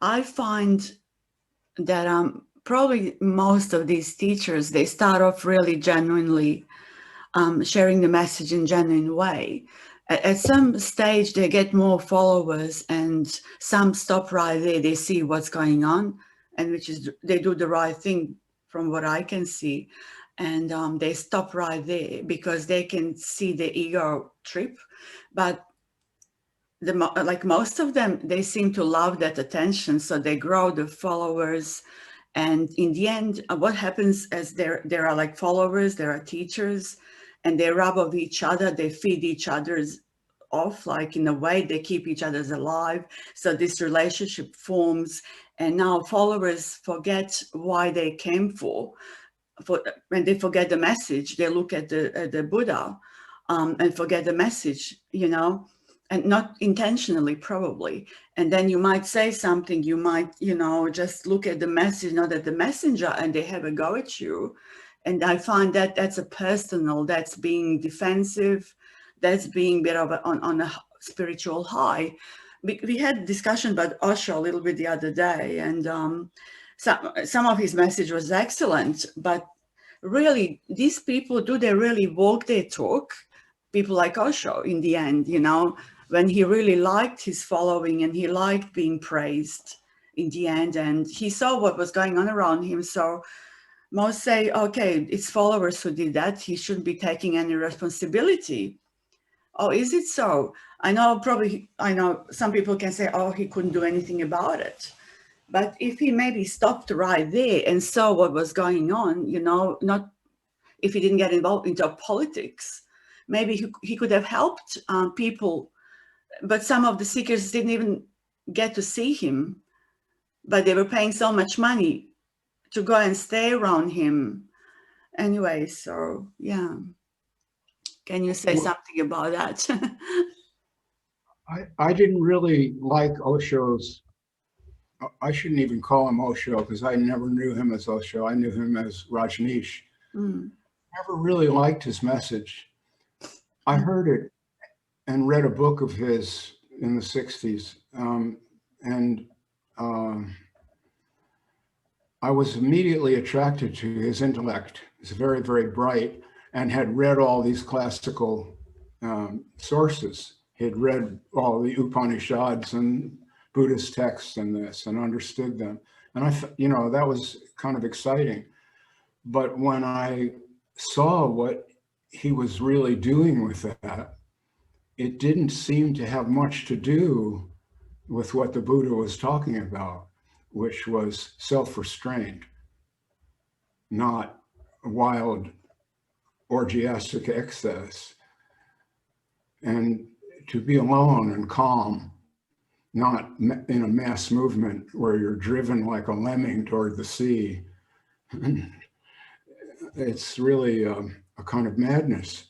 I find that probably most of these teachers, they start off really genuinely sharing the message in genuine way. At some stage, they get more followers, and some stop right there. They see what's going on, and which is they do the right thing from what I can see, and they stop right there because they can see the ego trip. But like most of them, they seem to love that attention, so they grow the followers. And in the end, what happens is there are like followers, there are teachers, and they rub off each other, they feed each other's off, like in a way they keep each other's alive. So this relationship forms, and now followers forget why they came for when they forget the message, they look at the Buddha, and forget the message, and not intentionally probably. And then you might say something, you might, just look at the message, not at the messenger, and they have a go at you. And I find that that's a personal, that's being defensive, that's being a bit of on a spiritual high. We had discussion about Osho a little bit the other day, and some of his message was excellent, but really, these people, do they really walk their talk? People like Osho, in the end, when he really liked his following and he liked being praised in the end, and he saw what was going on around him. So most say, okay, it's followers who did that. He shouldn't be taking any responsibility. Oh, is it so? I know some people can say, oh, he couldn't do anything about it. But if he maybe stopped right there and saw what was going on, not if he didn't get involved into politics, maybe he could have helped people. But some of the seekers didn't even get to see him, but they were paying so much money to go and stay around him. Anyway, so yeah. Can you say Well, something about that? I didn't really like Osho's. I shouldn't even call him Osho because I never knew him as Osho. I knew him as Rajneesh. Mm, Never really liked his message. I heard it and read a book of his in the 60s. And um, I was immediately attracted to his intellect. He's very, very bright and had read all these classical sources. He had read all the Upanishads and Buddhist texts and this and understood them. And that was kind of exciting. But when I saw what he was really doing with that, it didn't seem to have much to do with what the Buddha was talking about, which was self restraint, not wild orgiastic excess, and to be alone and calm, not in a mass movement where you're driven like a lemming toward the sea. It's really a kind of madness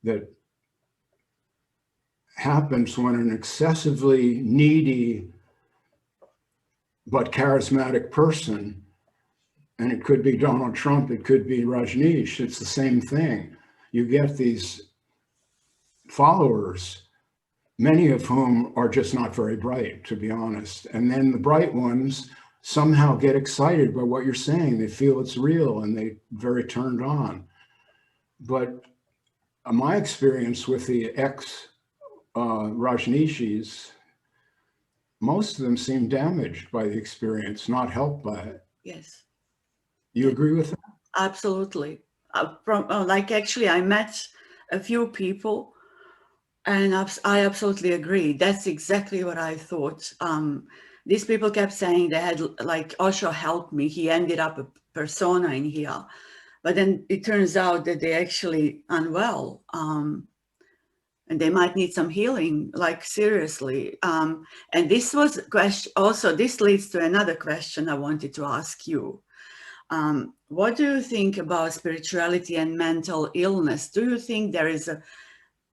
that happens when an excessively needy but charismatic person, and it could be Donald Trump, it could be Rajneesh, it's the same thing. You get these followers, many of whom are just not very bright, to be honest. And then the bright ones somehow get excited by what you're saying. They feel it's real and they very turned on. But my experience with the ex Rajneeshis, most of them seem damaged by the experience, not helped by it. yes, You agree with that? absolutely. Like actually, I met a few people, and I absolutely agree. That's exactly what I thought. These people kept saying they had, like, Osho helped me. He ended up a persona in here. But then it turns out that they're actually unwell, and they might need some healing, like seriously. And this was a question, also, this leads to another question I wanted to ask you. What do you think about spirituality and mental illness? Do you think there is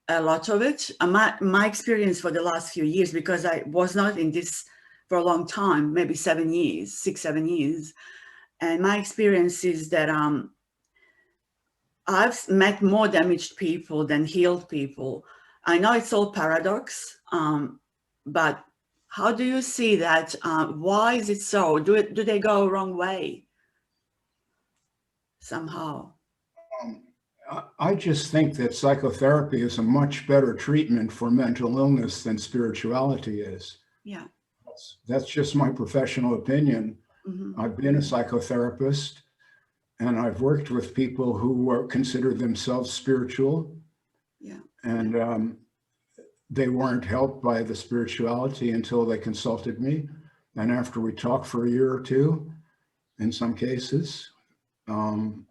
a lot of it? My experience for the last few years, because I was not in this for a long time, maybe 7 years, 6, 7 years. And my experience is that I've met more damaged people than healed people. I know it's all paradox, but How do you see that? Why is it so? Do they go wrong way somehow? Um, I just think that psychotherapy is a much better treatment for mental illness than spirituality is. Yeah. That's just my professional opinion. Hmm. I've been a psychotherapist and I've worked with people who consider themselves spiritual, Yeah. and they weren't helped by the spirituality until they consulted me. And after we talked for a year or two, in some cases, um,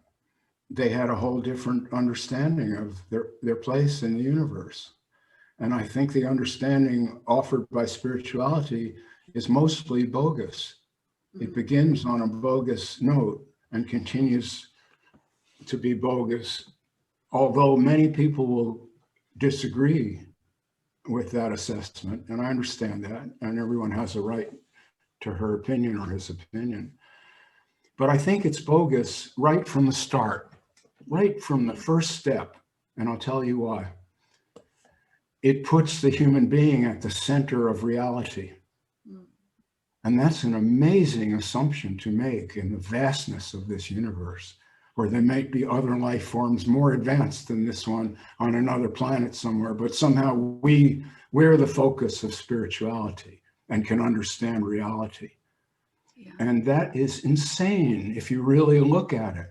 they had a whole different understanding of their place in the universe. And I think the understanding offered by spirituality is mostly bogus. It Hmm. begins on a bogus note and continues to be bogus, although many people will disagree with that assessment. And I understand that. And everyone has a right to her opinion or his opinion. But I think it's bogus right from the start, right from the first step. And I'll tell you why. It puts the human being at the center of reality. Mm. And that's an amazing assumption to make in the vastness of this universe, where there might be other life forms more advanced than this one on another planet somewhere, but somehow we're the focus of spirituality and can understand reality. Yeah. And that is insane if you really look at it.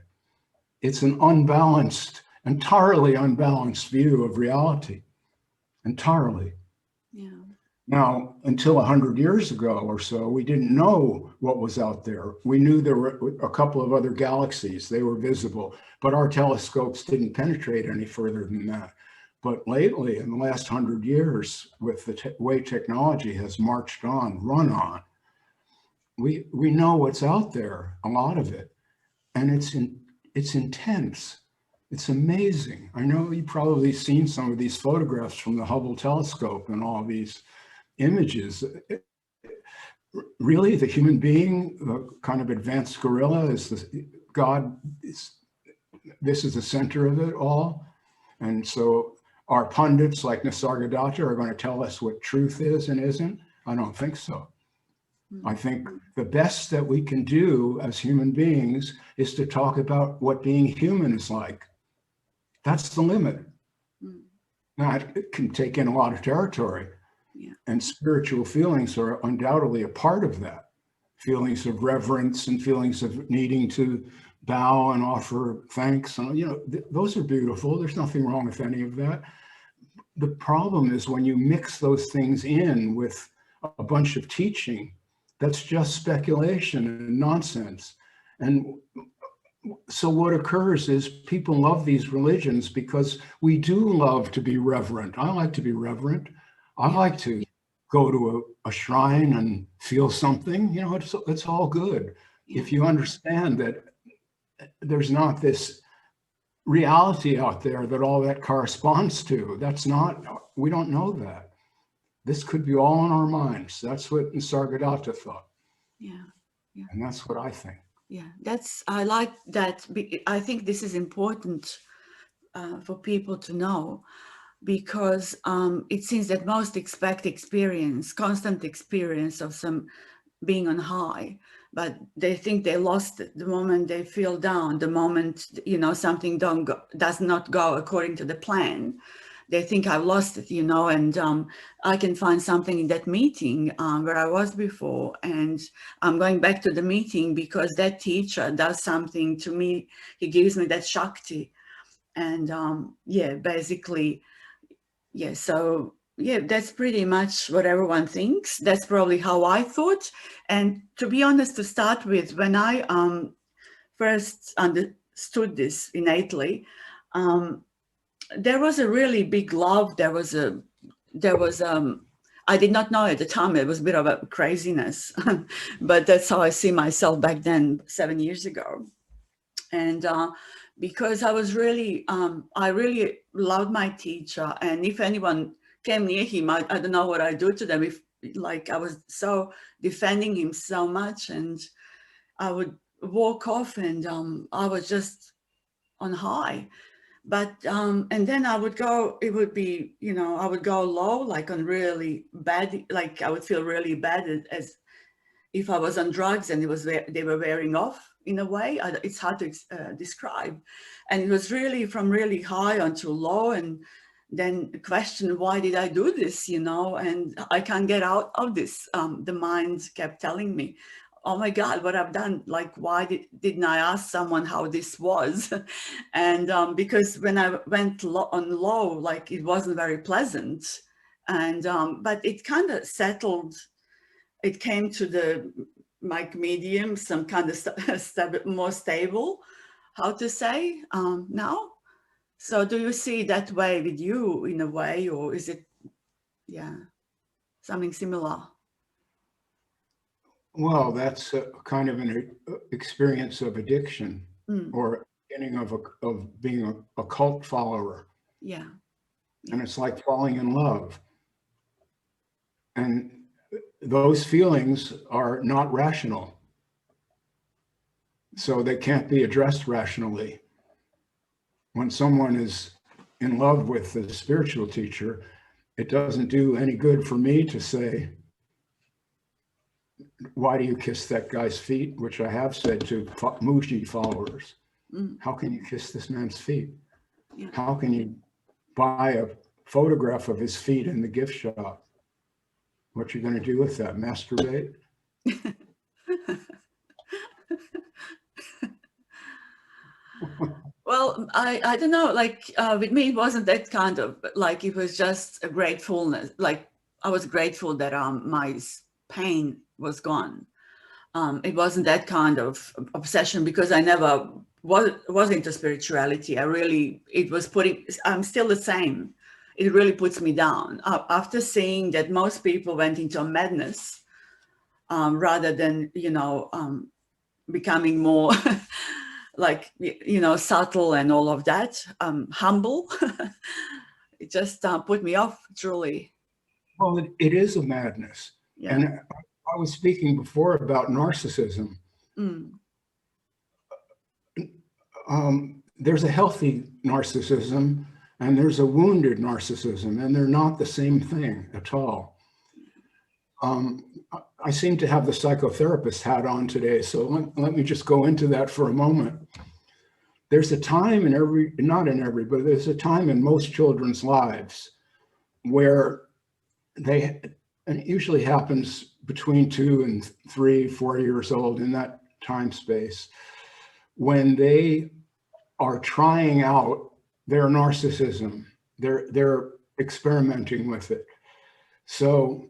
It's an unbalanced, entirely unbalanced view of reality, entirely. Yeah. Now, until 100 years ago or so, we didn't know what was out there. We knew there were a couple of other galaxies, they were visible, but our telescopes didn't penetrate any further than that. But lately, in the last 100 years, with the way technology has marched on, run on, we know what's out there, a lot of it, and it's intense. It's amazing. I know you've probably seen some of these photographs from the Hubble telescope and all these images. Really, the human being, the kind of advanced gorilla, is the God. This is the center of it all, and so our pundits like Nisargadatta are going to tell us what truth is and isn't. I don't think so. I Mm. think the best that we can do as human beings is to talk about what being human is like. That's the limit. Mm. Now, it can take in a lot of territory, Yeah. and spiritual feelings are undoubtedly a part of that. Feelings of reverence and feelings of needing to bow and offer thanks. And, those are beautiful. There's nothing wrong with any of that. The problem is when you mix those things in with a bunch of teaching, that's just speculation and nonsense. And so what occurs is people love these religions because we do love to be reverent. I like to be reverent. I Yeah. like to go to a shrine and feel something. It's all good Yeah. if you understand that there's not this reality out there that all that corresponds to. We don't know that. This could be all in our minds. That's what Nisargadatta thought. Yeah. Yeah. And that's what I think. Yeah. I like that. I think this is important for people to know, because it seems that most expect constant experience of some being on high, but they think they lost it the moment they feel down, the moment something does not go according to the plan. They think I've lost it, and I can find something in that meeting where I was before, and I'm going back to the meeting because that teacher does something to me. He gives me that Shakti, and basically, yeah. So yeah, that's pretty much what everyone thinks. That's probably how I thought. And to be honest, to start with, when I first understood this innately, um, there was a really big love. There was I did not know at the time, it was a bit of a craziness, but that's how I see myself back then, 7 years ago. And because I really loved my teacher, and if anyone came near him, I don't know what I'd do to them. If like I was so defending him so much, and I would walk off, and I was just on high. But and then I would go, it would be, you know, I would go low, like on really bad, like I would feel really bad as if I was on drugs and they were wearing off in a way. It's hard to describe. And it was really from really high onto low, and then question, why did I do this, you know? And I can't get out of this. The mind kept telling me, oh my God, what I've done, like, why didn't I ask someone how this was? And because when I went on low, like it wasn't very pleasant. And but it kind of settled. It came to the like medium, some kind of more stable, how to say now. So do you see that way with you in a way, or is it, yeah, something similar? Well, that's a kind of an experience of addiction, Mm, or beginning of being a cult follower. yeah, And yeah, it's like falling in love. And those feelings are not rational. So they can't be addressed rationally. When someone is in love with the spiritual teacher, it doesn't do any good for me to say, why do you kiss that guy's feet? Which I have said to Muji followers. mm, How can you kiss this man's feet? yeah. How can you buy a photograph of his feet in the gift shop? What you going to do with that? Masturbate? Well, I don't know, like with me, it wasn't that kind of, like, it was just a gratefulness. Like I was grateful that my pain was gone. It wasn't that kind of obsession because I never was into spirituality. I really, it was putting, I'm still the same. It really puts me down. After seeing that most people went into a madness rather than, you know, becoming more like, you know, subtle and all of that, humble. It just put me off, truly. Well, it is a madness. Yeah. And I was speaking before about narcissism. Mm. There's a healthy narcissism and there's a wounded narcissism, and they're not the same thing at all. Um, I seem to have the psychotherapist hat on today, so let me just go into that for a moment. There's a time in every, not in every, but there's a time in most children's lives where they, and it usually happens between 2 and 3, 4 years old, in that time space, when they are trying out their narcissism. They're experimenting with it. So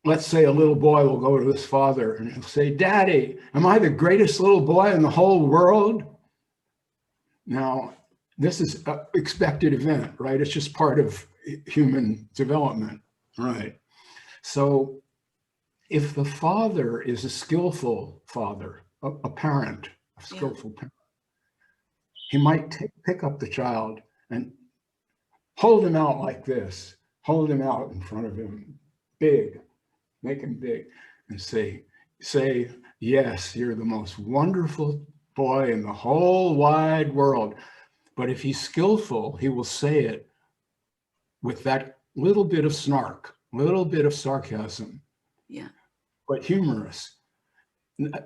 let's say a little boy will go to his father and he'll say, "Daddy, am I the greatest little boy in the whole world?" Now, this is an expected event, right? It's just part of human development, right? So if the father is a skillful father, a parent, a Yeah. skillful parent, he might pick up the child and hold him out like this, hold him out in front of him, big, make him big, and say, yes, you're the most wonderful boy in the whole wide world. But if he's skillful, he will say it with that little bit of snark, little bit of sarcasm, Yeah. but humorous.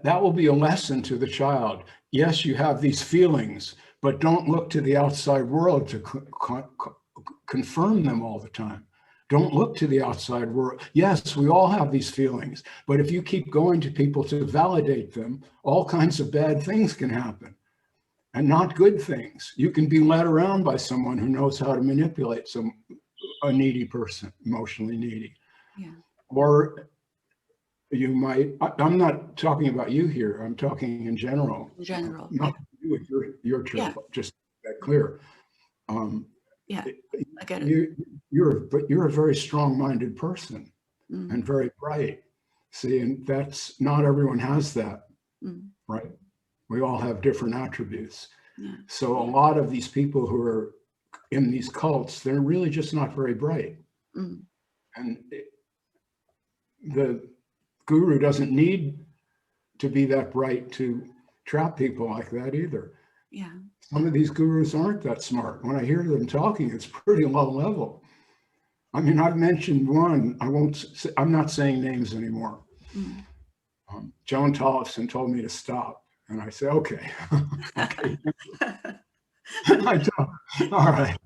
That will be a lesson to the child. Yes, you have these feelings, but don't look to the outside world to confirm them all the time. Don't look to the outside world. Yes, we all have these feelings, but if you keep going to people to validate them, all kinds of bad things can happen, and not good things. You can be led around by someone who knows how to manipulate a needy person, emotionally needy. Yeah. Or you might, I'm not talking about you here, I'm talking in general, In general. Yeah. nothing to do with your Yeah. trip, just that clear. Yeah. I get it. You're a very strong-minded person Mm. and very bright. See, and that's not everyone has that, Mm. right? We all have different attributes. Yeah. So a lot of these people who are in these cults, they're really just not very bright. Mm. And the guru doesn't need to be that bright to trap people like that either. Yeah. Some of these gurus aren't that smart. When I hear them talking, it's pretty low level. I mean, I've mentioned one. I'm not saying names anymore. Mm. Joan Tollefson told me to stop, and I said, "Okay, okay." I don't, all right.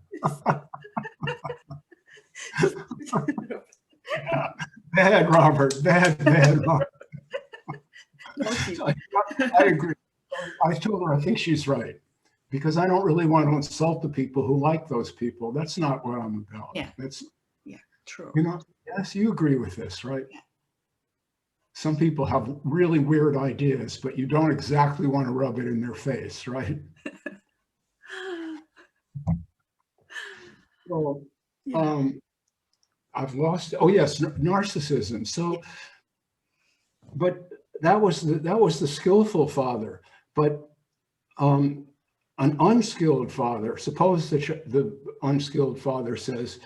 Yeah. Bad Robert, bad Robert. So I agree. I told her I think she's right, because I don't really want to insult the people who like those people. That's not what I'm about. Yeah. That's, Yeah. True. you know, yes, you agree with this, right? Yeah. Some people have really weird ideas, but you don't exactly want to rub it in their face, right? Well, Yeah. I've lost. Oh yes, narcissism. So, but that was the skillful father. But an unskilled father. Suppose the unskilled father says,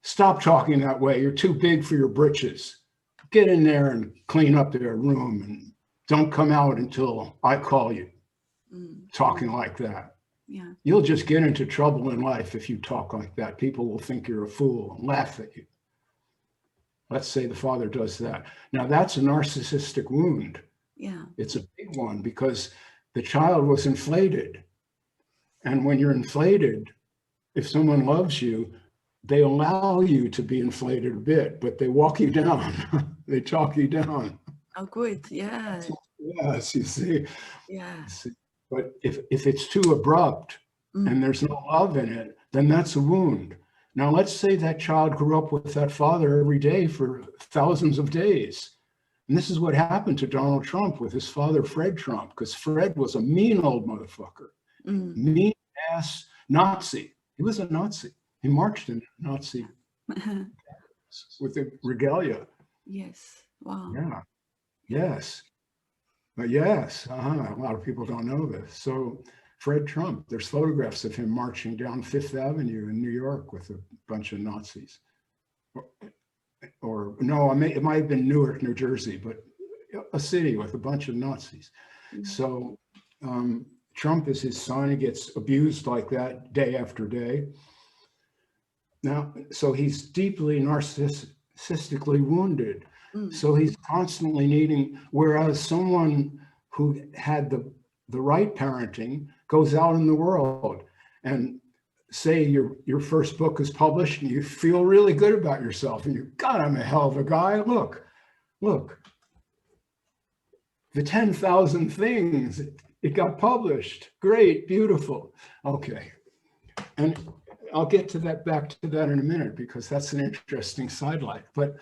"Stop talking that way. You're too big for your britches. Get in there and clean up their room, and don't come out until I call you." Mm. Talking like that. Yeah. You'll just get into trouble in life if you talk like that. People will think you're a fool and laugh at you. Let's say the father does that. Now, that's a narcissistic wound. Yeah. It's a big one because the child was inflated. And when you're inflated, if someone loves you, they allow you to be inflated a bit, but they walk you down. They talk you down. Oh, good. Yeah. Yes, you see. Yeah. But if it's too abrupt and there's no love in it, then that's a wound. Now, let's say that child grew up with that father every day for thousands of days. And this is what happened to Donald Trump with his father, Fred Trump, because Fred was a mean old motherfucker, mean ass Nazi. He was a Nazi. He marched in Nazi with the regalia. Yes. Wow. Yeah. Yes. But yes, a lot of people don't know this. So Fred Trump, there's photographs of him marching down Fifth Avenue in New York with a bunch of Nazis. Or no, it might have been Newark, New Jersey, but a city with a bunch of Nazis. So Trump is his son. He gets abused like that day after day. Now, so he's deeply narcissistically wounded. So he's constantly needing, whereas someone who had the right parenting goes out in the world and say your first book is published and you feel really good about yourself and you, God, I'm a hell of a guy. Look, the 10,000 things, it got published. Great, beautiful. Okay. And I'll get to that, back to that in a minute, because that's an interesting sidelight. But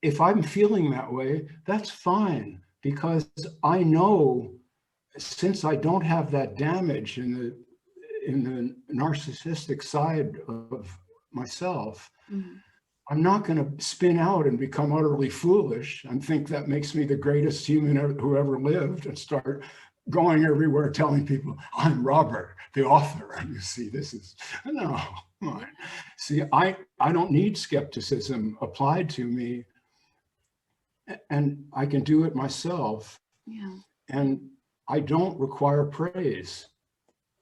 if I'm feeling that way, that's fine, because I know, since I don't have that damage in the narcissistic side of myself, I'm not going to spin out and become utterly foolish and think that makes me the greatest human who ever lived and start going everywhere telling people, I'm Robert, the author. And you see, this is, no, come on. See, I don't need skepticism applied to me, and I can do it myself. Yeah. And I don't require praise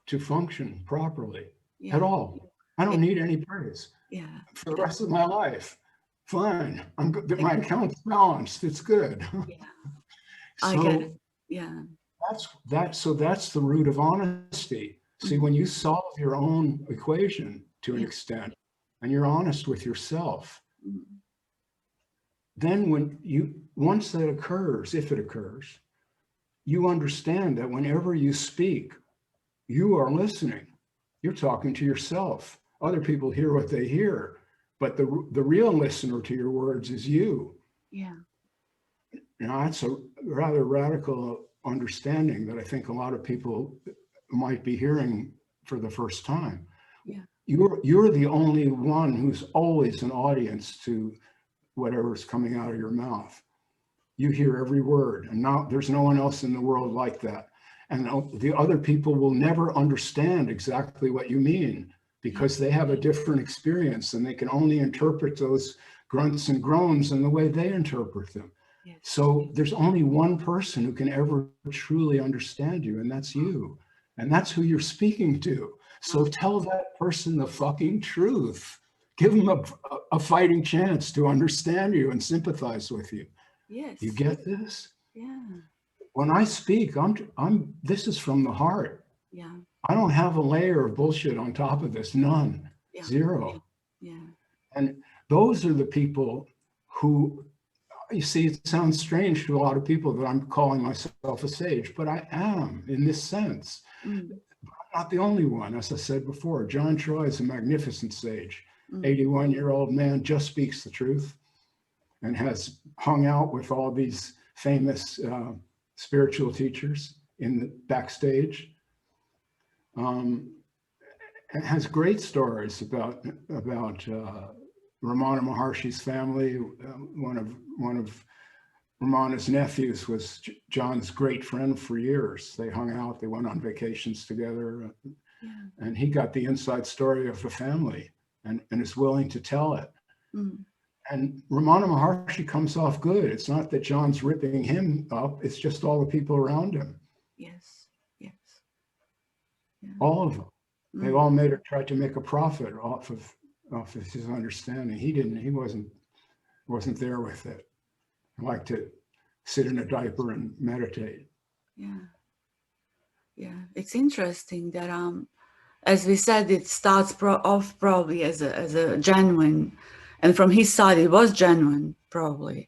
to function properly at all. I don't need any praise for the rest of my life. Fine, I'm good. My account's balanced. It's good. Yeah. I get it. Yeah. So that's the root of honesty. See, when you solve your own equation to an extent, and you're honest with yourself, then once that occurs, if it occurs, you understand that whenever you speak, you are listening. You're talking to yourself. Other people hear what they hear, but the real listener to your words is you. Yeah. Now, that's a rather radical understanding that I think a lot of people might be hearing for the first time. Yeah. You're the only one who's always an audience to whatever's coming out of your mouth. You hear every word, and now there's no one else in the world like that. And the other people will never understand exactly what you mean, because they have a different experience and they can only interpret those grunts and groans in the way they interpret them. So there's only one person who can ever truly understand you, and that's you. And that's who you're speaking to. So tell that person the fucking truth. Give them a fighting chance to understand you and sympathize with you. Yes. You get this? Yeah. When I speak, this is from the heart. Yeah. I don't have a layer of bullshit on top of this. None. Yeah. Zero. Yeah. And those are the people who, you see, it sounds strange to a lot of people that I'm calling myself a sage, but I am in this sense. Mm. I'm not the only one. As I said before, John Troy is a magnificent sage. Mm. 81-year-old man, just speaks the truth and has hung out with all these famous spiritual teachers in the backstage. And has great stories about Ramana Maharshi's family. One of Ramana's nephews was John's great friend for years. They hung out, they went on vacations together, and he got the inside story of the family and is willing to tell it. Mm. And Ramana Maharshi comes off good. It's not that John's ripping him up, it's just all the people around him. Yes. Yes. Yeah. All of them. They all tried to make a profit off of his understanding. He wasn't there with it. I like to sit in a diaper and meditate. Yeah. Yeah. It's interesting that as we said, it starts off probably as a genuine, and from his side it was genuine probably,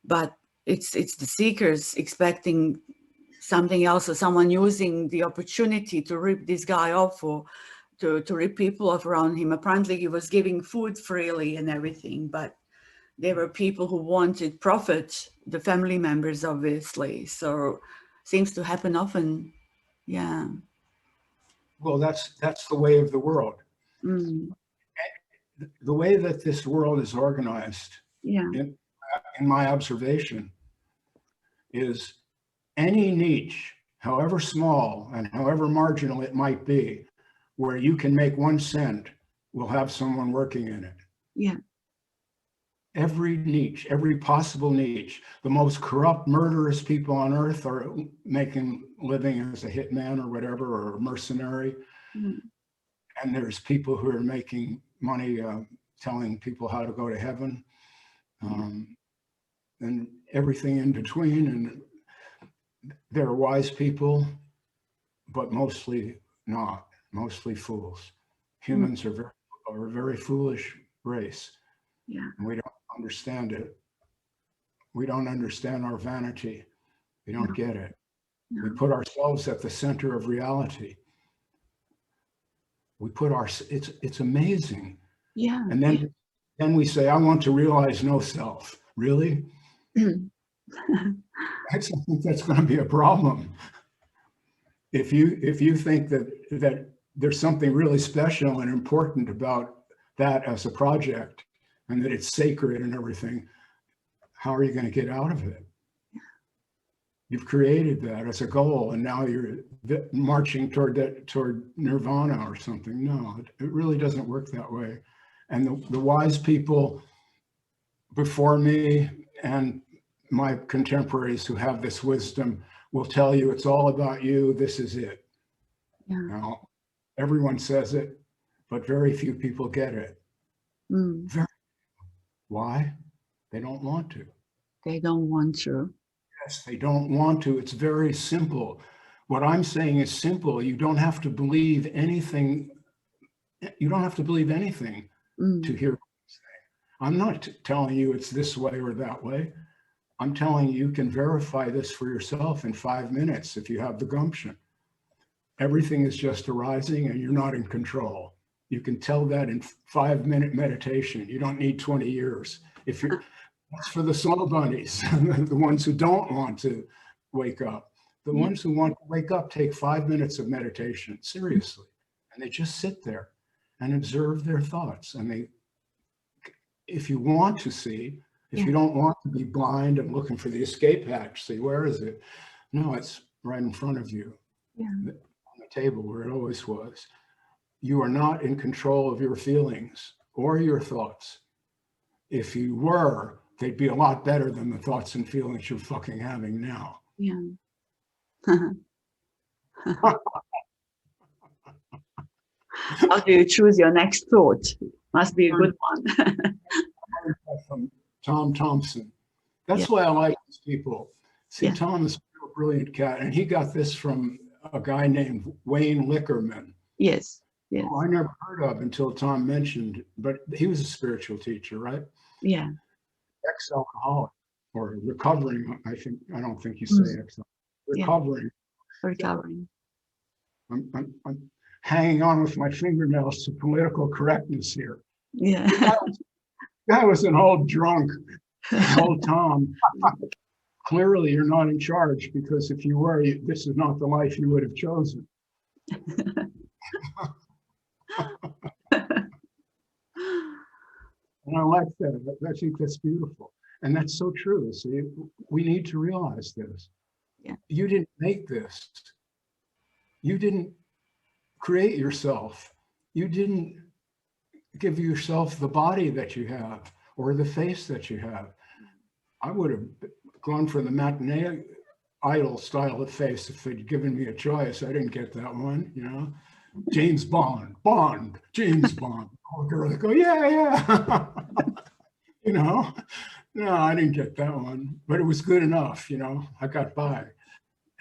but it's the seekers expecting something else, or someone using the opportunity to rip this guy off, or to rip people off around him. Apparently he was giving food freely and everything, but there were people who wanted profit, the family members obviously. So seems to happen often. Yeah. Well, that's the way of the world. Mm. The way that this world is organized, Yeah. in my observation, is any niche, however small and however marginal it might be, where you can make 1 cent, will have someone working in it. Yeah. Every niche, every possible niche. The most corrupt, murderous people on earth are making living as a hitman or whatever, or a mercenary. Mm. And there's people who are making money telling people how to go to heaven, and everything in between. And there are wise people, but mostly not, mostly fools. Humans are a very foolish race. Yeah. And we don't understand it. We don't understand our vanity. We don't get it. No. We put ourselves at the center of reality. We put it's amazing. Yeah. And then we say, I want to realize no self. Really? I think that's going to be a problem. If you think that there's something really special and important about that as a project, and that it's sacred and everything, how are you going to get out of it? You've created that as a goal, and now you're marching toward nirvana or something. No, it really doesn't work that way. And the wise people before me and my contemporaries who have this wisdom will tell you it's all about you. This is it. Yeah. Now, everyone says it, but very few people get it. Why? They don't want to. They don't want to. Yes, they don't want to. It's very simple. What I'm saying is simple. You don't have to believe anything. You don't have to believe anything to hear what I'm saying. I'm not telling you it's this way or that way. I'm telling you can verify this for yourself in 5 minutes if you have the gumption. Everything is just arising and you're not in control. You can tell that in 5-minute meditation. You don't need 20 years. That's for the slow bunnies, the ones who don't want to wake up. The ones who want to wake up take 5 minutes of meditation, seriously. And they just sit there and observe their thoughts. And if you want to see, if you don't want to be blind and looking for the escape hatch, see, where is it? No, it's right in front of you, on the table where it always was. You are not in control of your feelings or your thoughts. If you were, they'd be a lot better than the thoughts and feelings you're fucking having now. Yeah. How do you choose your next thought? Must be a good one. From Tom Thompson. That's Yeah. why I like these people. See, Yeah. Tom is a brilliant cat, and he got this from a guy named Wayne Lickerman, Yes. Yes. who I never heard of until Tom mentioned, but he was a spiritual teacher, right? Yeah. Ex-alcoholic or recovering, I don't think you say ex-alcoholic. Yeah. Recovering. Recovering. I'm hanging on with my fingernails to political correctness here. Yeah. The guy was an old drunk, old Tom. Clearly, you're not in charge, because if you were, this is not the life you would have chosen. And I like that. I think that's beautiful. And that's so true. See, we need to realize this. Yeah. You didn't make this. You didn't create yourself. You didn't give yourself the body that you have or the face that you have. I would have gone for the matinee idol style of face if they'd given me a choice. I didn't get that one, you know. James Bond, James Bond. All the girls go, yeah. You know, no, I didn't get that one, but it was good enough, you know, I got by.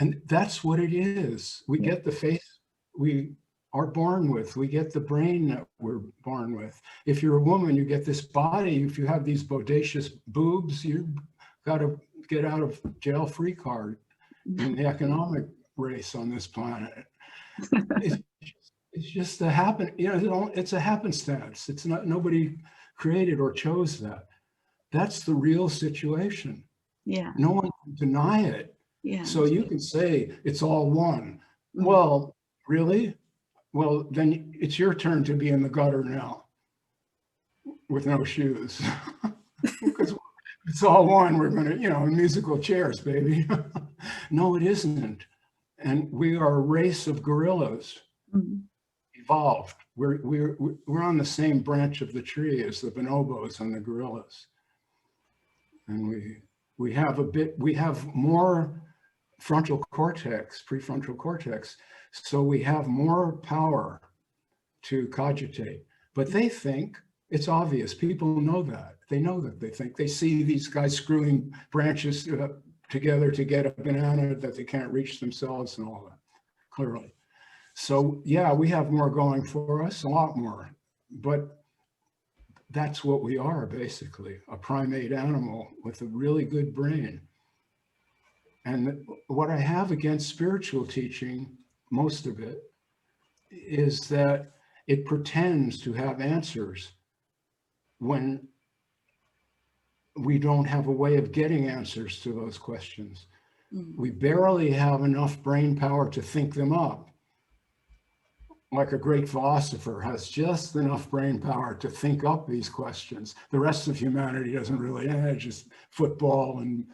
And that's what it is. We get the face we are born with. We get the brain that we're born with. If you're a woman, you get this body. If you have these bodacious boobs, you've got to get out of jail free card in the economic race on this planet. It's just a it's a happenstance. It's not, nobody created or chose that. That's the real situation. Yeah. No one can deny it. Yeah. So you can say it's all one. Well, really? Well, then it's your turn to be in the gutter now with no shoes. Because it's all one. We're going to, musical chairs, baby. No, it isn't. And we are a race of gorillas, evolved. We're on the same branch of the tree as the bonobos and the gorillas. And we have more frontal cortex, prefrontal cortex, so we have more power to cogitate. But they think it's obvious. People know that. They know that. They think they see these guys screwing branches together to get a banana that they can't reach themselves and all that, clearly. So yeah, we have more going for us, a lot more. But that's what we are, basically, a primate animal with a really good brain. And what I have against spiritual teaching, most of it, is that it pretends to have answers when we don't have a way of getting answers to those questions. We barely have enough brain power to think them up. Like a great philosopher has just enough brain power to think up these questions. The rest of humanity doesn't really, just football and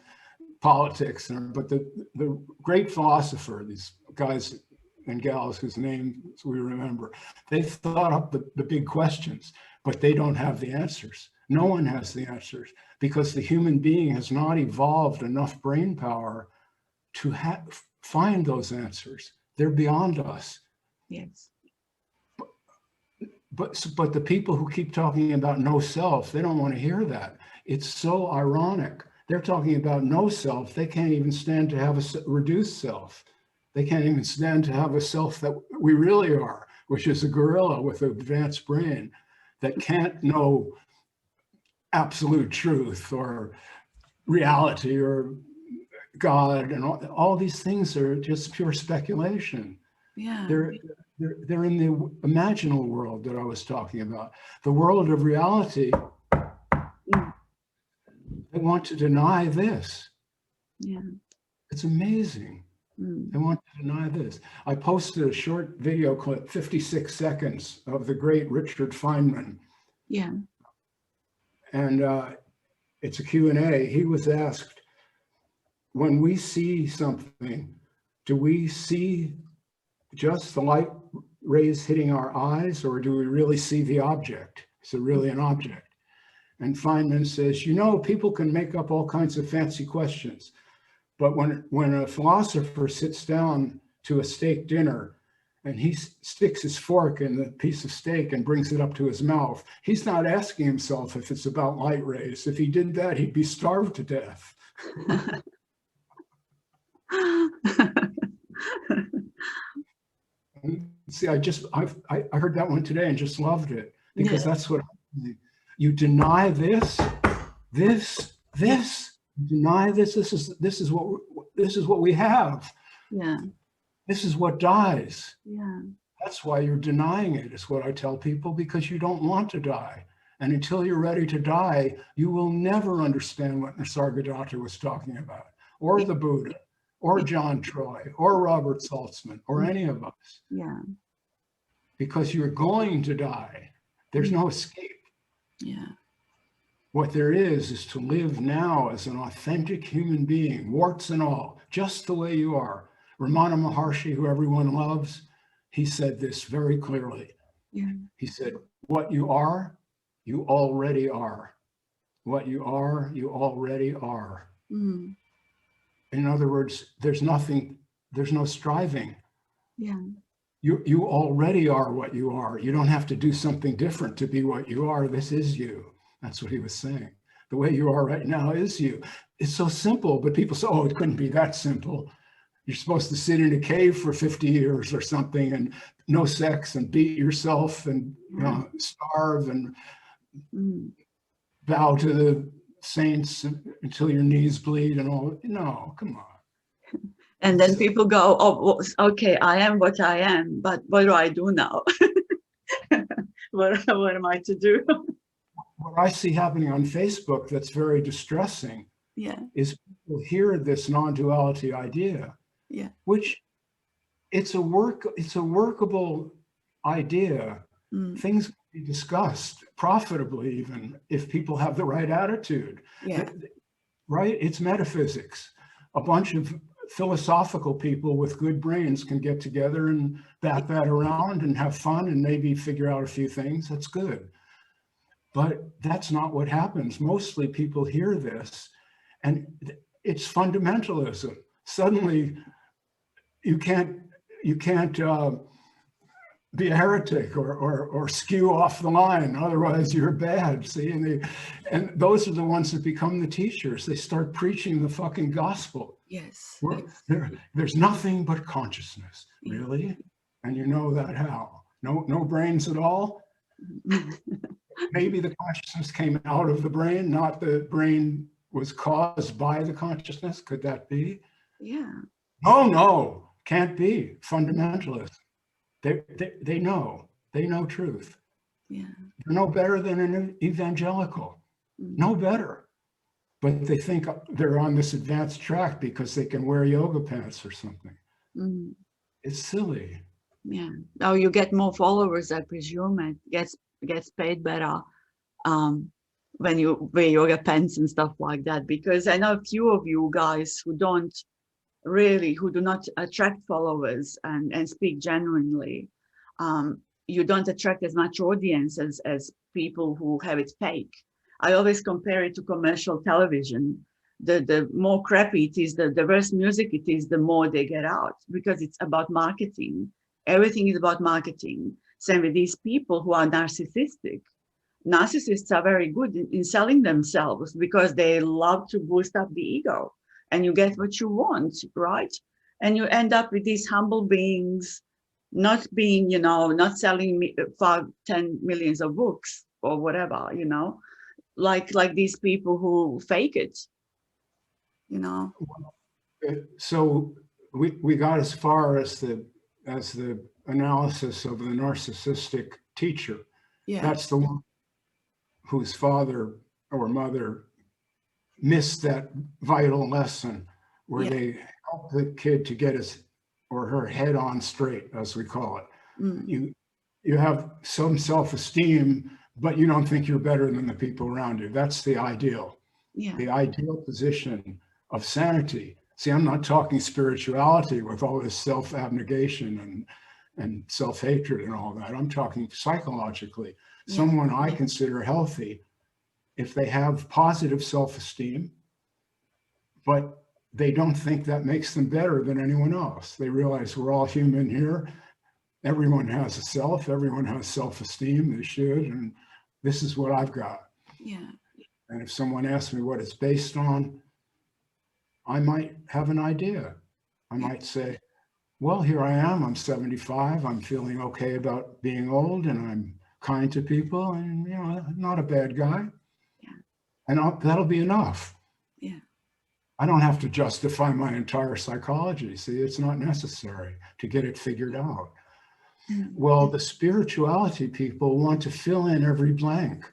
politics. But the great philosopher, these guys and gals whose names we remember, they thought up the big questions, but they don't have the answers. No one has the answers, because the human being has not evolved enough brain power to find those answers. They're beyond us. Yes. But the people who keep talking about no self, they don't want to hear that. It's so ironic. They're talking about no self. They can't even stand to have a reduced self. They can't even stand to have a self that we really are, which is a gorilla with an advanced brain that can't know absolute truth or reality or God, and all these things are just pure speculation. Yeah. They're in the imaginal world that I was talking about. The world of reality, they want to deny this. Yeah. It's amazing. They want to deny this. I posted a short video clip, 56 seconds, of the great Richard Feynman. Yeah. And it's a Q&A. He was asked, when we see something, do we see just the light rays hitting our eyes, or do we really see the object? Is it really an object? And Feynman says, people can make up all kinds of fancy questions, but when a philosopher sits down to a steak dinner and he sticks his fork in the piece of steak and brings it up to his mouth, he's not asking himself if it's about light rays. If he did that, he'd be starved to death. See, I heard that one today and just loved it, because that's what you deny this, you deny this. This is what we have. Yeah. This is what dies. Yeah. That's why you're denying it, is what I tell people, because you don't want to die. And until you're ready to die, you will never understand what Nisargadatta was talking about, or the Buddha, or John Troy, or Robert Saltzman, or any of us. Yeah. Because you're going to die. There's no escape. Yeah. What there is to live now as an authentic human being, warts and all, just the way you are. Ramana Maharshi, who everyone loves, he said this very clearly. Yeah. He said, what you are, you already are. What you are, you already are. Mm. In other words, there's no striving. Yeah. You already are what you are. You don't have to do something different to be what you are. This is you. That's what he was saying. The way you are right now is you. It's so simple, but people say, oh, it couldn't be that simple. You're supposed to sit in a cave for 50 years or something, and no sex, and beat yourself, and starve, and bow to the saints until your knees bleed and all. No, come on. And then people go, oh, okay, I am what I am, but what do I do now? What am I to do? What I see happening on Facebook that's very distressing is people hear this non-duality idea, which it's a workable idea. Things can be discussed profitably, even if people have the right attitude. Right? It's metaphysics. A bunch of philosophical people with good brains can get together and bat that around and have fun and maybe figure out a few things. That's good. But that's not what happens. Mostly people hear this and it's fundamentalism. Suddenly you can't be a heretic or skew off the line. Otherwise you're bad. See, and those are the ones that become the teachers. They start preaching the fucking gospel. Yes. There's nothing but consciousness. Really? And you know that how? No brains at all? Maybe the consciousness came out of the brain, not the brain was caused by the consciousness. Could that be? Yeah. No, can't be. Fundamentalists. They know truth. Yeah. They're no better than an evangelical. No better. But they think they're on this advanced track because they can wear yoga pants or something. It's silly. Yeah. Oh, you get more followers, I presume, and gets paid better when you wear yoga pants and stuff like that. Because I know a few of you guys who do not attract followers and speak genuinely. You don't attract as much audience as people who have it fake. I always compare it to commercial television. The more crappy it is, the worse music it is, the more they get out, because it's about marketing. Everything is about marketing. Same with these people who are narcissistic. Narcissists are very good in selling themselves because they love to boost up the ego, and you get what you want, right? And you end up with these humble beings, not being, not selling 10 millions of books or whatever, like these people who fake it, So we got as far as the analysis of the narcissistic teacher. Yeah. That's the one whose father or mother missed that vital lesson where they help the kid to get his or her head on straight, as we call it. You have some self-esteem, but you don't think you're better than the people around you. That's the ideal. The ideal position of sanity. See, I'm not talking spirituality with all this self-abnegation and self-hatred and all that. I'm talking psychologically. Someone I consider healthy, if they have positive self-esteem, but they don't think that makes them better than anyone else. They realize we're all human here. everyone has a self, everyone has self-esteem, they should, and this is what I've got. Yeah. And if someone asks me what it's based on, I might have an idea. I Yeah. might say, well, here I am, I'm 75, I'm feeling okay about being old, and I'm kind to people, and I'm not a bad guy. Yeah. And that'll be enough. Yeah. I don't have to justify my entire psychology. See, it's not necessary to get it figured out. Well, the spirituality people want to fill in every blank.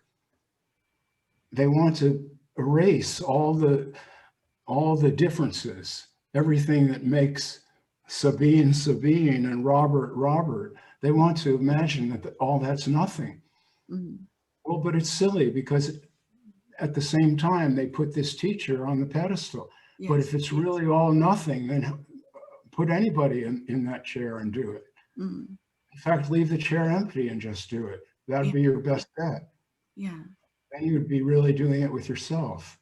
They want to erase all the differences, everything that makes Sabine Sabine and Robert Robert. They want to imagine that all that's nothing. Mm. Well, but it's silly because at the same time they put this teacher on the pedestal. Yes. But if it's really all nothing, then put anybody in that chair and do it. Mm. In fact, leave the chair empty and just do it. That'd Yeah. be your best bet. Yeah. Then you'd be really doing it with yourself.